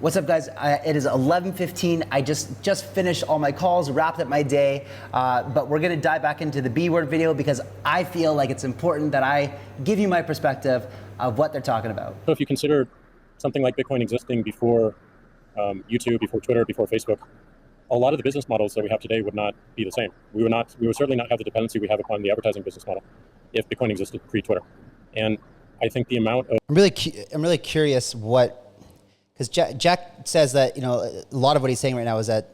What's up, guys? It is 11:15. I just finished all my calls, wrapped up my day, but we're gonna dive back into the B word video because I feel like it's important that I give you my perspective of what they're talking about. So if you consider something like Bitcoin existing before YouTube, before Twitter, before Facebook, a lot of the business models that we have today would not be the same. We would certainly not have the dependency we have upon the advertising business model if Bitcoin existed pre-Twitter. And I think the amount of... I'm really curious what... Because Jack says that, you know, a lot of what he's saying right now is that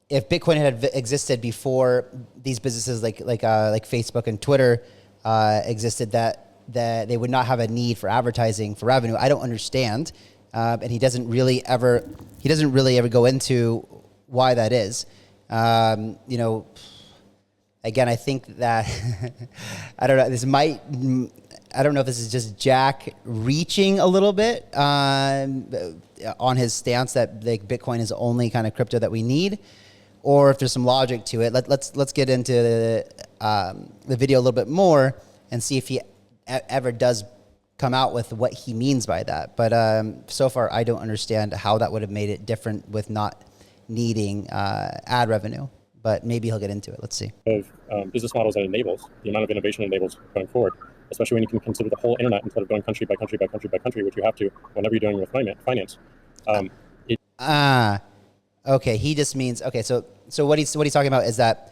if Bitcoin had existed before these businesses like Facebook and Twitter existed, that they would not have a need for advertising for revenue. I don't understand, and he doesn't really ever go into why that is. You know, again, I think that I don't know. I don't know if this is just Jack reaching a little bit on his stance that like Bitcoin is the only kind of crypto that we need, or if there's some logic to it. Let's get into the video a little bit more and see if he ever does come out with what he means by that. But so far, I don't understand how that would have made it different with not needing ad revenue. But maybe he'll get into it. Let's see. Of business models that enables, the amount of innovation it enables going forward, especially when you can consider the whole internet instead of going country by country by country by country, which you have to whenever you're dealing with finance. Okay. He just means, okay, so what he's talking about is that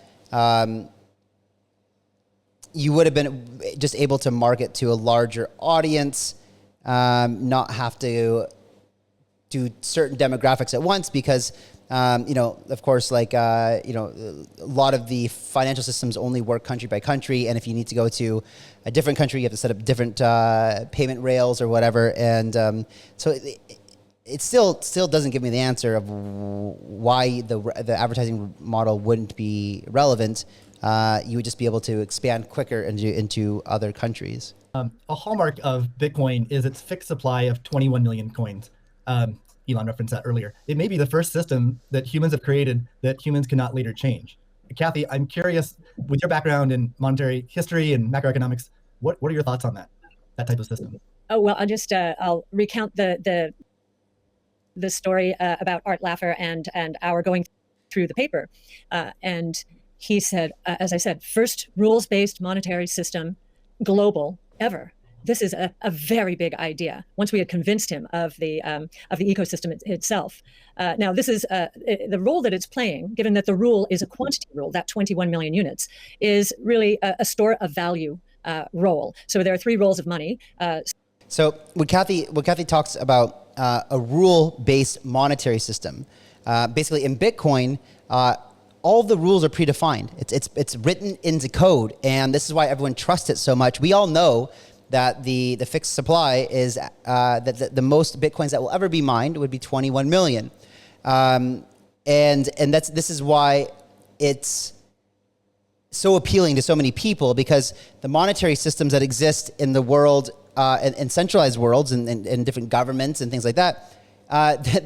you would have been just able to market to a larger audience, not have to do certain demographics at once because you know, of course, like, you know, a lot of the financial systems only work country by country. And if you need to go to a different country, you have to set up different payment rails or whatever. And so it still doesn't give me the answer of why the advertising model wouldn't be relevant. You would just be able to expand quicker into other countries. A hallmark of Bitcoin is its fixed supply of 21 million coins. Elon referenced that earlier. It may be the first system that humans have created that humans cannot later change. Cathie, I'm curious, with your background in monetary history and macroeconomics, what are your thoughts on that type of system? Oh, well, I'll recount the story about Art Laffer and our going through the paper. And he said, as I said, first rules-based monetary system, global, ever. This is a very big idea. Once we had convinced him of the ecosystem itself. Now, this is the role that it's playing, given that the rule is a quantity rule, that 21 million units, is really a store of value role. So there are three roles of money. So when Cathie talks about a rule-based monetary system, basically in Bitcoin, all the rules are predefined. It's written into code, and this is why everyone trusts it so much. We all know that the fixed supply is that the most Bitcoins that will ever be mined would be 21 million. And this is why it's so appealing to so many people, because the monetary systems that exist in the world, in centralized worlds and different governments and things like that,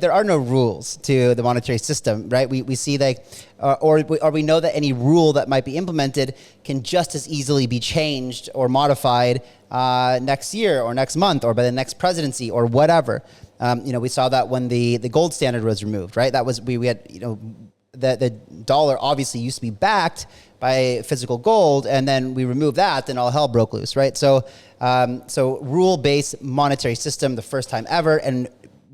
there are no rules to the monetary system, right? We see like, or we know that any rule that might be implemented can just as easily be changed or modified next year or next month or by the next presidency or whatever. You know, we saw that when the gold standard was removed, right? That was, we had, you know, the dollar obviously used to be backed by physical gold, and then we removed that, and all hell broke loose, right? So, so rule-based monetary system, the first time ever, and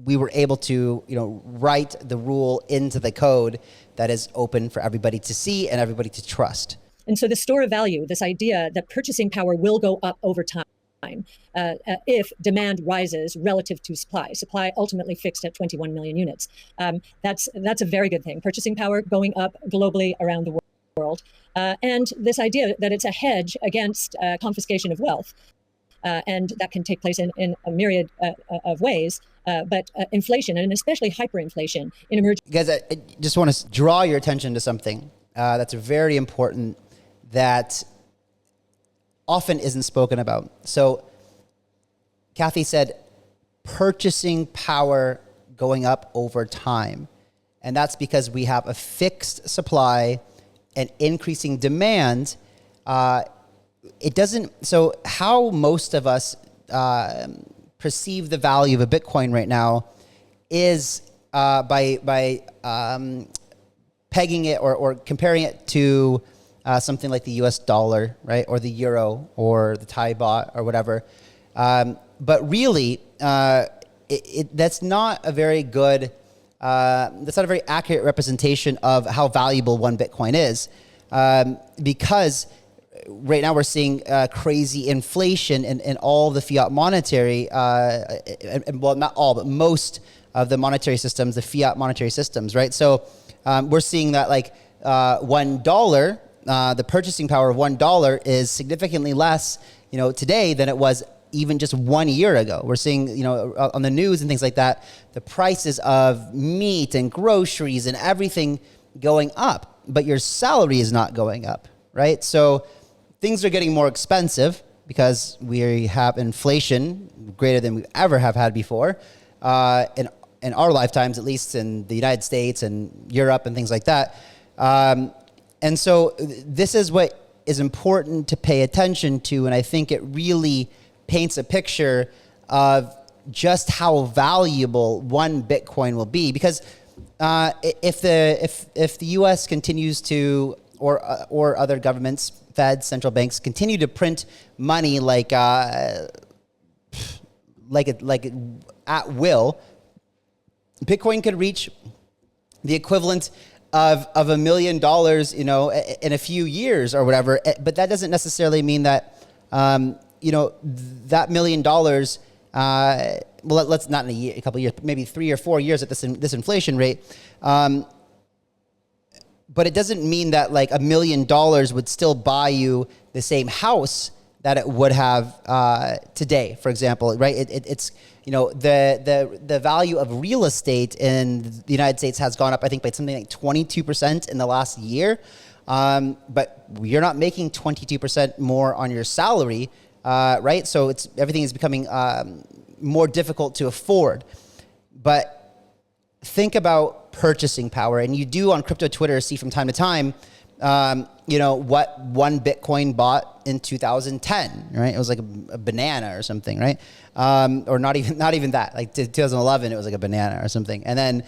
we were able to, you know, write the rule into the code that is open for everybody to see and everybody to trust. And so the store of value, this idea that purchasing power will go up over time if demand rises relative to supply ultimately fixed at 21 million units. That's a very good thing. Purchasing power going up globally around the world. And this idea that it's a hedge against confiscation of wealth. And that can take place in a myriad of ways. But inflation, and especially hyperinflation in emerging... Guys, I just want to draw your attention to something that's very important that often isn't spoken about. So Cathie said purchasing power going up over time. And that's because we have a fixed supply and increasing demand. It doesn't... So how most of us perceive the value of a Bitcoin right now is by pegging it or comparing it to something like the US dollar, right? Or the euro or the Thai baht or whatever. But really, that's not a very good, that's not a very accurate representation of how valuable one Bitcoin is. Because right now we're seeing crazy inflation in all the fiat monetary, and well, not all, but most of the monetary systems, the fiat monetary systems, right? So we're seeing that like $1, the purchasing power of $1 is significantly less, today than it was even just 1 year ago. We're seeing, on the news and things like that, the prices of meat and groceries and everything going up, but your salary is not going up, right? So things are getting more expensive because we have inflation greater than we ever have had before, in our lifetimes, at least in the United States and Europe and things like that. And so this is what is important to pay attention to, and I think it really paints a picture of just how valuable one Bitcoin will be. Because if the U.S. continues to, or other governments, Feds, central banks continue to print money like at will, Bitcoin could reach the equivalent of $1 million, in a few years or whatever. But that doesn't necessarily mean that, that $1 million, well, let's not in a couple of years, maybe 3 or 4 years at this inflation rate. But it doesn't mean that like $1 million would still buy you the same house that it would have today, for example, right? It's the value of real estate in the United States has gone up, I think, by something like 22% in the last year. But you're not making 22% more on your salary, right? So everything is becoming more difficult to afford. But think about purchasing power, and you do on crypto Twitter see from time to time, what one Bitcoin bought in 2010, right? It was like a banana or something, right? Or not even that. Like 2011, it was like a banana or something, and then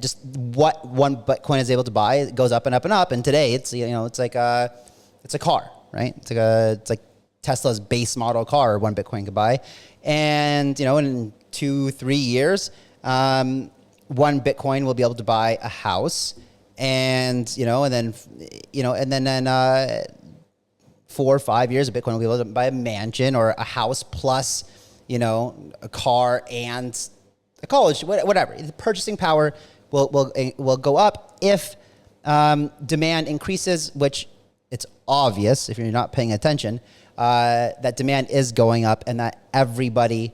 just what one Bitcoin is able to buy, it goes up and up and up. And today, it's like it's a car, right? It's like Tesla's base model car one Bitcoin could buy, and in 2-3 years, one Bitcoin will be able to buy a house, and then 4 or 5 years, a Bitcoin will be able to buy a mansion or a house plus, a car and a college, whatever. The purchasing power will go up if demand increases, which it's obvious if you're not paying attention, that demand is going up, and that everybody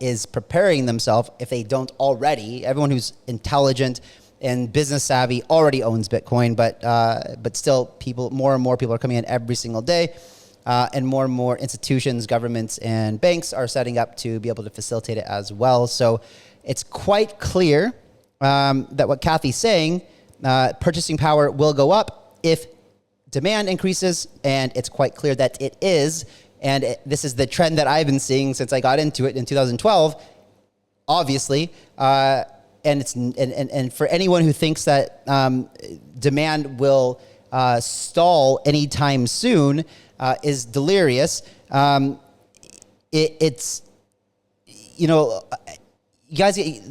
is preparing themselves, if they don't already. Everyone who's intelligent and business savvy already owns Bitcoin, but still, more and more people are coming in every single day, and more institutions, governments, and banks are setting up to be able to facilitate it as well. So it's quite clear that what Cathie's saying, purchasing power will go up if demand increases, and it's quite clear that it is. And this is the trend that I've been seeing since I got into it in 2012, obviously. And for anyone who thinks that demand will stall anytime soon is delirious. It's you guys you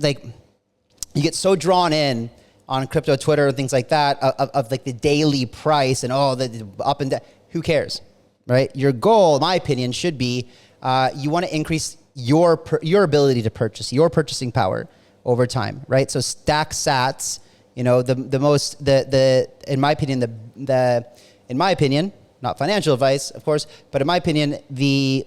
get so drawn in on crypto Twitter and things like that of like the daily price and the up and down. Who cares, right? Your goal, in my opinion, should be you want to increase your ability to purchase, your purchasing power over time, right? So stack sats, in my opinion, not financial advice, of course, but in my opinion, the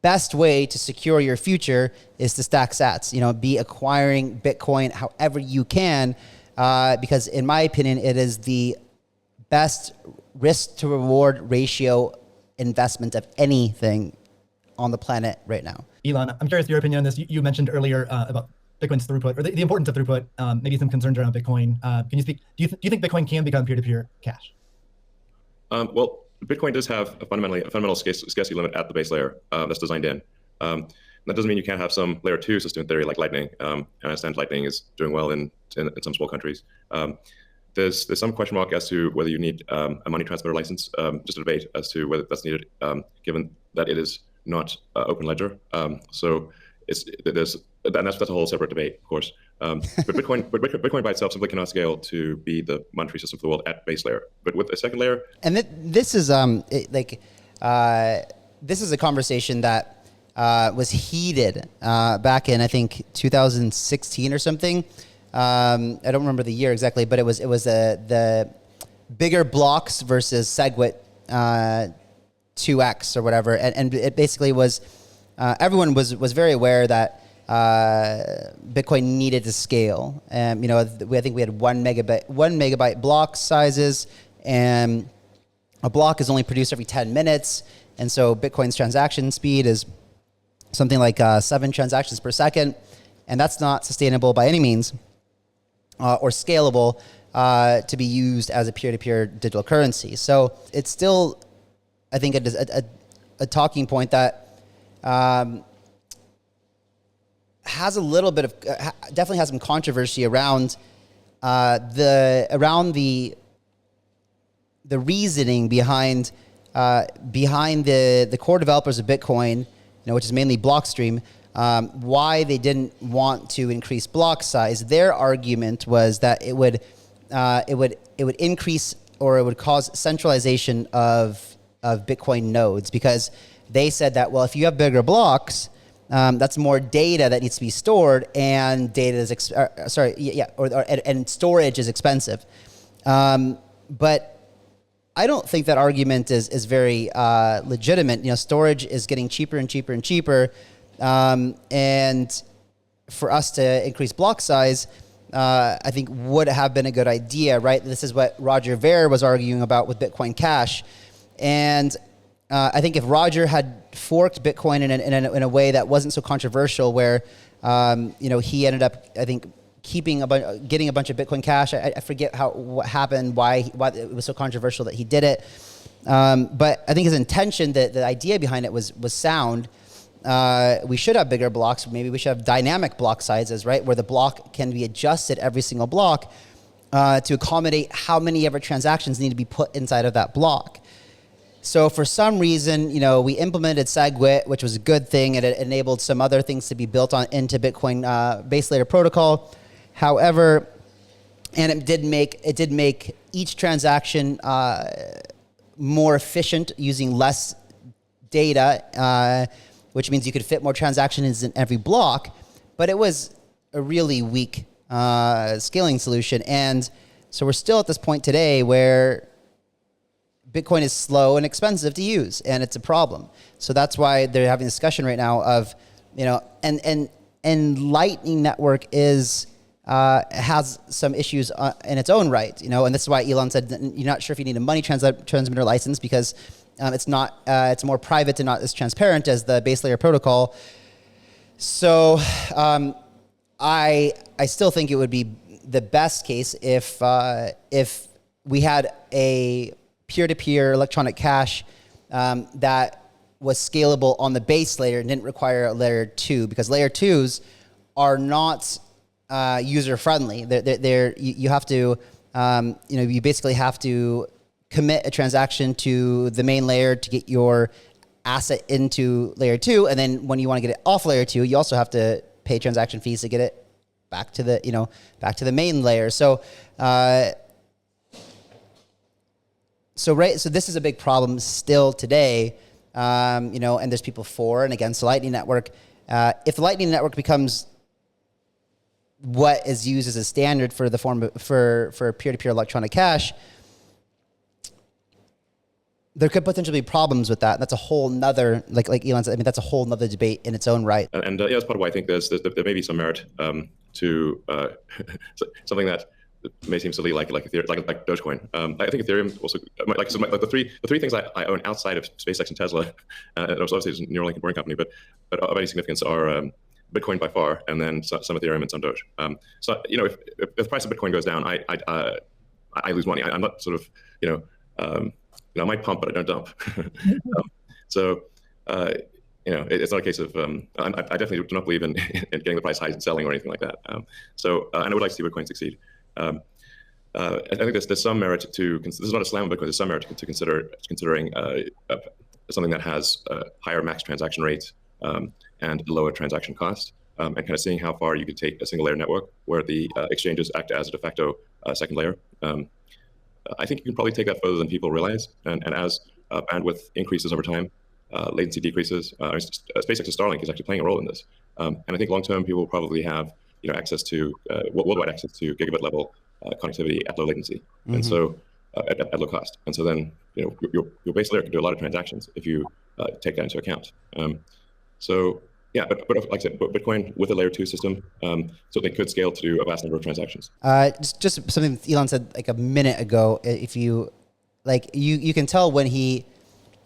best way to secure your future is to stack sats, be acquiring Bitcoin however you can, because in my opinion, it is the best risk to reward ratio investment of anything on the planet right now. Elon, I'm curious your opinion on this. You mentioned earlier about Bitcoin's throughput, or the importance of throughput, maybe some concerns around Bitcoin. Can you speak? Do you think Bitcoin can become peer-to-peer cash? Well, Bitcoin does have a fundamental scarcity limit at the base layer that's designed in. That doesn't mean you can't have some layer 2 system in theory like Lightning. I understand Lightning is doing well in some small countries. There's some question mark as to whether you need a money transmitter license. Just a debate as to whether that's needed, given that it is not open ledger. So that's a whole separate debate, of course. But Bitcoin by itself simply cannot scale to be the monetary system for the world at base layer. But with a second layer, and this is this is a conversation that was heated back in, I think, 2016 or something. I don't remember the year exactly, but it was the bigger blocks versus SegWit 2x or whatever, and it basically was everyone was very aware that Bitcoin needed to scale. I think we had 1 megabyte block sizes, and a block is only produced every 10 minutes, and so Bitcoin's transaction speed is something like 7 transactions per second, and that's not sustainable by any means, or scalable to be used as a peer-to-peer digital currency. So it's still, I think, a talking point that has a little bit of, definitely has some controversy around the reasoning behind the core developers of Bitcoin, which is mainly Blockstream, why they didn't want to increase block size. Their argument was that it would increase, or it would cause centralization of Bitcoin nodes, because they said that, well, if you have bigger blocks, that's more data that needs to be stored, and and storage is expensive. But I don't think that argument is very legitimate. Storage is getting cheaper and cheaper and cheaper, and for us to increase block size, I think would have been a good idea, right? This is what Roger Ver was arguing about with Bitcoin Cash, and I think if Roger had forked Bitcoin in a way that wasn't so controversial, where he ended up, I think, getting a bunch of Bitcoin Cash. I forget what happened, why it was so controversial that he did it. But I think his intention, the idea behind it was sound. We should have bigger blocks. Maybe we should have dynamic block sizes, right? Where the block can be adjusted every single block to accommodate how many ever transactions need to be put inside of that block. So for some reason, we implemented SegWit, which was a good thing, and it enabled some other things to be built into Bitcoin base layer protocol. However, and it did make each transaction more efficient using less data, which means you could fit more transactions in every block. But it was a really weak scaling solution, and so we're still at this point today where Bitcoin is slow and expensive to use, and it's a problem. So that's why they're having a discussion right now of, and Lightning Network has some issues in its own right, and this is why Elon said you're not sure if you need a money transmitter license, because it's more private and not as transparent as the base layer protocol. So I still think it would be the best case if we had a peer-to-peer electronic cash that was scalable on the base layer and didn't require a layer 2, because layer 2s are not user-friendly. You have to, you basically have to commit a transaction to the main layer to get your asset into layer 2, and then when you want to get it off layer 2, you also have to pay transaction fees to get it back to the main layer. So this is a big problem still today, and there's people for and against the Lightning Network. If the Lightning Network becomes what is used as a standard for for peer-to-peer electronic cash, there could potentially be problems with that. That's a whole nother, like Elon said, that's a whole nother debate in its own right. And that's part of why I think there may be some merit to something that may seem silly, like Dogecoin. I think Ethereum also, the three things I own outside of SpaceX and Tesla, obviously it's a Neuralink and Boring company, but of any significance are Bitcoin by far, and then some Ethereum and some Doge. So if the price of Bitcoin goes down, I lose money. I'm not sort of I might pump, but I don't dump. So, it's not a case of, I definitely do not believe in getting the price high and selling or anything like that. And I would like to see Bitcoin succeed. I think there's some merit to, this is not a slam on Bitcoin, there's some merit to considering something that has higher max transaction rates and a lower transaction cost, and kind of seeing how far you could take a single layer network where the exchanges act as a de facto second layer. I think you can probably take that further than people realize. And as bandwidth increases over time, latency decreases. SpaceX's Starlink is actually playing a role in this. And I think long-term people will probably have access to worldwide access to gigabit level connectivity at low latency, and so at low cost. And so then your base layer can do a lot of transactions if you take that into account. So yeah, but like I said, Bitcoin with a layer 2 system, so they could scale to do a vast number of transactions. Just something Elon said like a minute ago. If you you can tell when he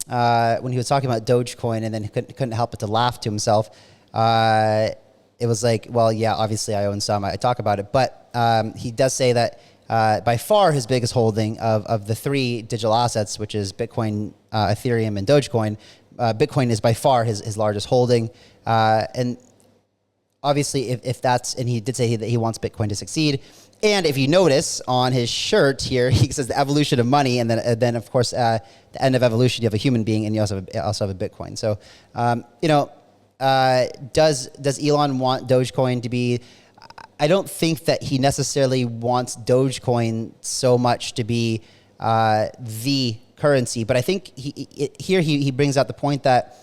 was talking about Dogecoin and then he couldn't help but to laugh to himself. It was like, well, yeah, obviously I own some. I talk about it, but he does say that by far his biggest holding of the 3 digital assets, which is Bitcoin, Ethereum, and Dogecoin, Bitcoin is by far his largest holding. And obviously, if that's, and he did say that he wants Bitcoin to succeed. And if you notice on his shirt here, he says the evolution of money, and then of course the end of evolution, you have a human being, and you also have a Bitcoin. So does Elon want Dogecoin to be? I don't think that he necessarily wants Dogecoin so much to be the currency, but I think he brings out the point that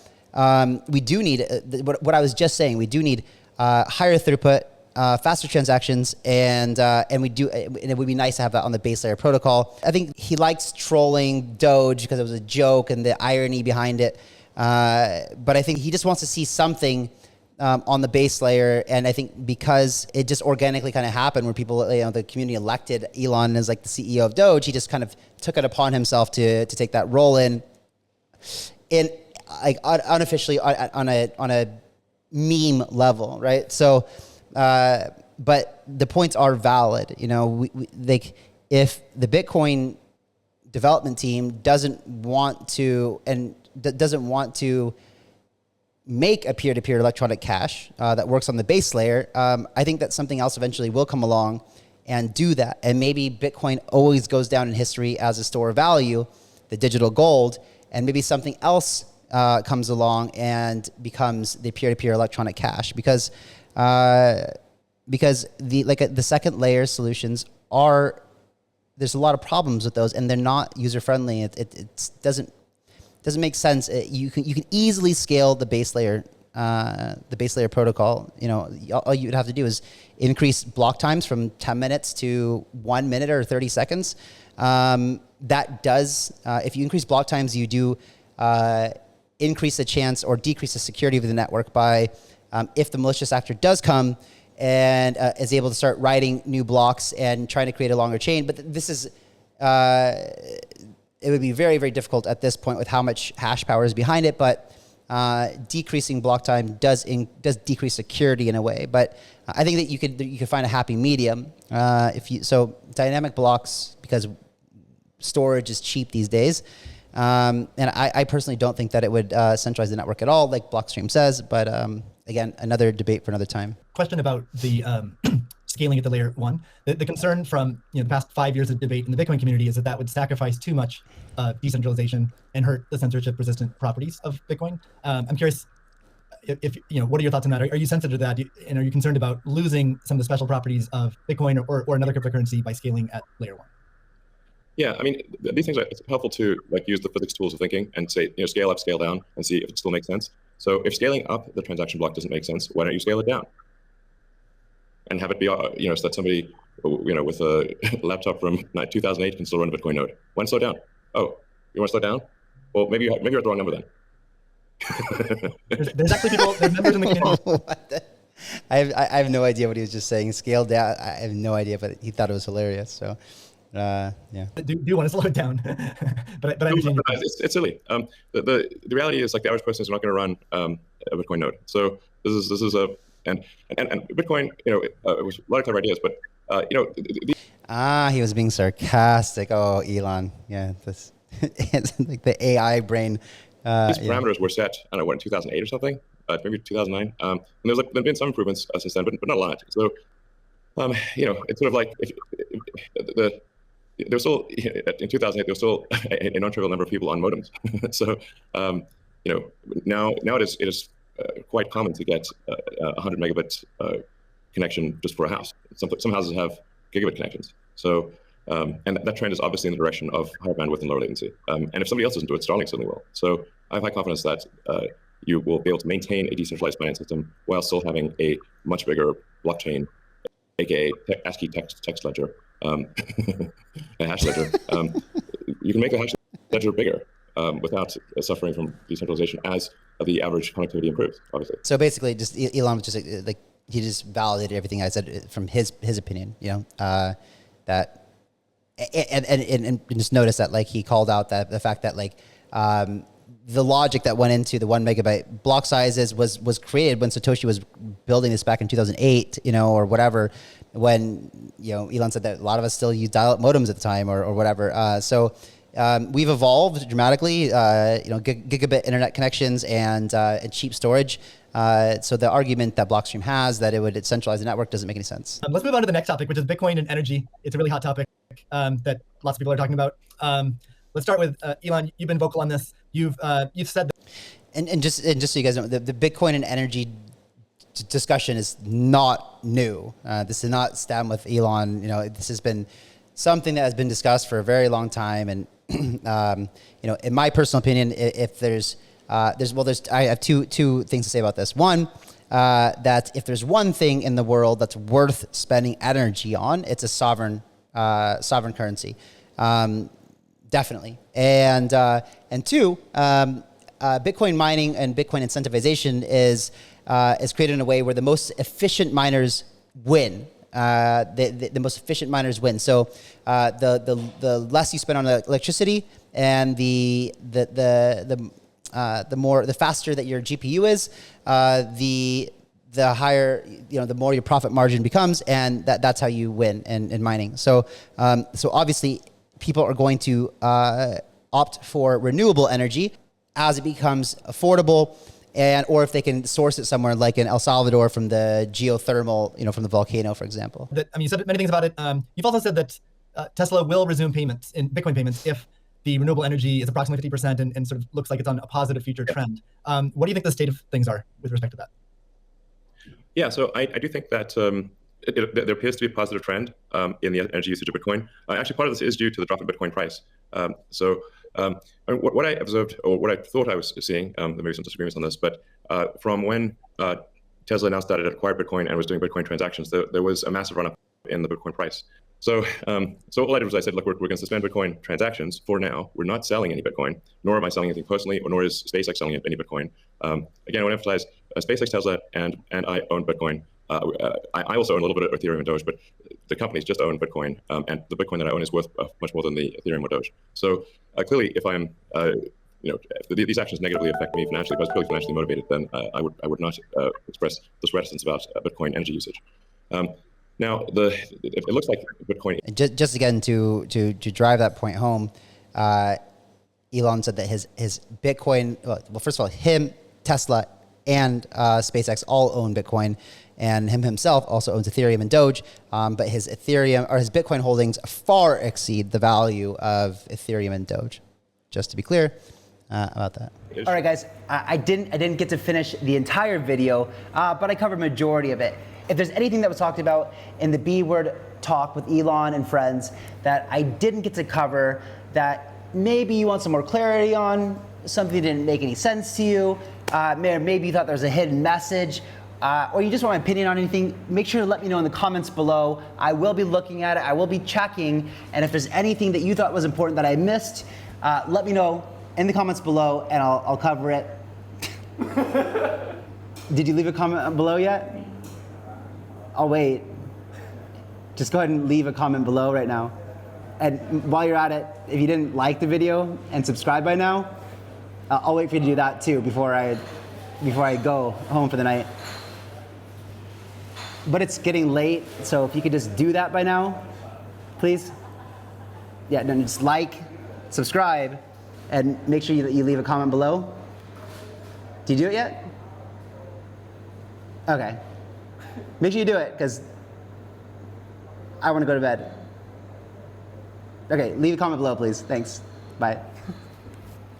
we do need what I was just saying. We do need higher throughput, faster transactions, and it would be nice to have that on the base layer protocol. I think he likes trolling Doge because it was a joke and the irony behind it. But I think he just wants to see something on the base layer, and I think because it just organically kind of happened, where people, the community elected Elon as like the CEO of Doge, he just kind of took it upon himself to take that role in like unofficially on a meme level, right? So, but the points are valid. If the Bitcoin development team doesn't want to make a peer-to-peer electronic cash that works on the base layer, I think that something else eventually will come along and do that. And maybe Bitcoin always goes down in history as a store of value, the digital gold, and maybe something else comes along and becomes the peer-to-peer electronic cash, because the second layer solutions there's a lot of problems with those, and they're not user-friendly. It doesn't make sense. You can easily scale the base layer protocol. All you would have to do is increase block times from 10 minutes to 1 minute or 30 seconds. That does, if you increase block times, you do increase the chance or decrease the security of the network by, if the malicious actor does come and is able to start writing new blocks and trying to create a longer chain. But this is, it would be very, very difficult at this point with how much hash power is behind it. But decreasing block time does decrease security in a way. But I think that you could find a happy medium. So dynamic blocks, because storage is cheap these days. And I personally don't think that it would centralize the network at all, like Blockstream says. But again, another debate for another time. Question about the scaling at the layer 1. The concern from the past 5 years of debate in the Bitcoin community is that would sacrifice too much decentralization and hurt the censorship-resistant properties of Bitcoin. I'm curious if what are your thoughts on that? Are you sensitive to that? And are you concerned about losing some of the special properties of Bitcoin or another cryptocurrency by scaling at layer 1? Yeah, I mean, these things are helpful to use the physics tools of thinking and say, scale up, scale down, and see if it still makes sense. So if scaling up the transaction block doesn't make sense, why don't you scale it down? And have it be, so that somebody, with a laptop from 2008 can still run a Bitcoin node. When slow down? Oh, you want to slow down? Well, maybe you're at the wrong number then. There's actually people, there's members in the community. I have no idea what he was just saying. Scale down. I have no idea, but he thought it was hilarious. So. Yeah. Do you want to slow it down? but I understand. It's silly. The reality is, like, the average person is not going to run a Bitcoin node. So this is a and Bitcoin. It was a lot of clever ideas, but he was being sarcastic. Oh, Elon. Yeah, this. it's like the AI brain. These parameters were set, I don't know, what, in 2008 or something, maybe 2009. And there's been some improvements since then, but not a lot. So, it's sort of like there was still in 2008 there was still a non-trivial number of people on modems. So, now it is quite common to get 100 megabit connection just for a house. Some houses have gigabit connections. So, and that trend is obviously in the direction of higher bandwidth and lower latency. And if somebody else doesn't do it, Starlink certainly will. So I have high confidence that you will be able to maintain a decentralized finance system while still having a much bigger blockchain, aka ASCII text ledger, a hash ledger. You can make a hash ledger bigger without suffering from decentralization as the average connectivity improves, obviously. So basically, just Elon was just like he just validated everything I said from his opinion. That. And just notice that like he called out that the fact that like the logic that went into the 1 megabyte block sizes was created when Satoshi was building this back in 2008, or whatever, when Elon said that a lot of us still use dial-up modems at the time or whatever. So we've evolved dramatically, gigabit internet connections and cheap storage. So the argument that Blockstream has that it would centralize the network doesn't make any sense. Let's move on to the next topic, which is Bitcoin and energy. It's a really hot topic that lots of people are talking about. Let's start with Elon. You've been vocal on this. You've said that. And just so you guys know, the Bitcoin and energy discussion is not new. This did not stem with Elon. This has been something that has been discussed for a very long time. And in my personal opinion, if I have two things to say about this. One, that if there's one thing in the world that's worth spending energy on, it's a sovereign currency, definitely. And two, Bitcoin mining and Bitcoin incentivization is created in a way where the most efficient miners win. The most efficient miners win. So the less you spend on electricity and the faster that your GPU is, the higher, the more your profit margin becomes, and that's how you win in mining. So obviously people are going to opt for renewable energy as it becomes affordable, or if they can source it somewhere like in El Salvador from the geothermal, from the volcano, for example. You said many things about it. You've also said that Tesla will resume payments in Bitcoin payments if the renewable energy is approximately 50% and sort of looks like it's on a positive future trend. What do you think the state of things are with respect to that? Yeah, so I do think that there appears to be a positive trend in the energy usage of Bitcoin. Actually, part of this is due to the drop in Bitcoin price. What I observed, or what I thought I was seeing, there may be some disagreements on this, but from when Tesla announced that it had acquired Bitcoin and was doing Bitcoin transactions, there was a massive run-up in the Bitcoin price. So all I did was I said, look, we're going to suspend Bitcoin transactions for now. We're not selling any Bitcoin, nor am I selling anything personally, nor is SpaceX selling any Bitcoin. Again, I want to emphasize SpaceX, Tesla, and I own Bitcoin. I also own a little bit of Ethereum and Doge, but the companies just own Bitcoin, and the Bitcoin that I own is worth much more than the Ethereum or Doge. So clearly, if I'm, if these actions negatively affect me financially, if I was purely financially motivated, then I would not express this reticence about Bitcoin energy usage. Now, it looks like Bitcoin. Just again to drive that point home, Elon said that his Bitcoin. Well, first of all, him, Tesla, and SpaceX all own Bitcoin, and him himself also owns Ethereum and Doge. But his Ethereum or his Bitcoin holdings far exceed the value of Ethereum and Doge. Just to be clear about that. All right, guys, I didn't get to finish the entire video, but I covered majority of it. If there's anything that was talked about in the B word talk with Elon and friends that I didn't get to cover, that maybe you want some more clarity on, something that didn't make any sense to you, maybe you thought there was a hidden message, or you just want my opinion on anything, make sure to let me know in the comments below. I will be looking at it, I will be checking, and if there's anything that you thought was important that I missed, let me know in the comments below and I'll cover it. Did you leave a comment below yet? I'll wait. Just go ahead and leave a comment below right now. And while you're at it, if you didn't like the video and subscribe by now, I'll wait for you to do that too before I go home for the night. But it's getting late, so if you could just do that by now, please. Yeah, no, just like, subscribe, and make sure you leave a comment below. Did you do it yet? Okay. Make sure you do it, because I want to go to bed. Okay, leave a comment below, please. Thanks. Bye.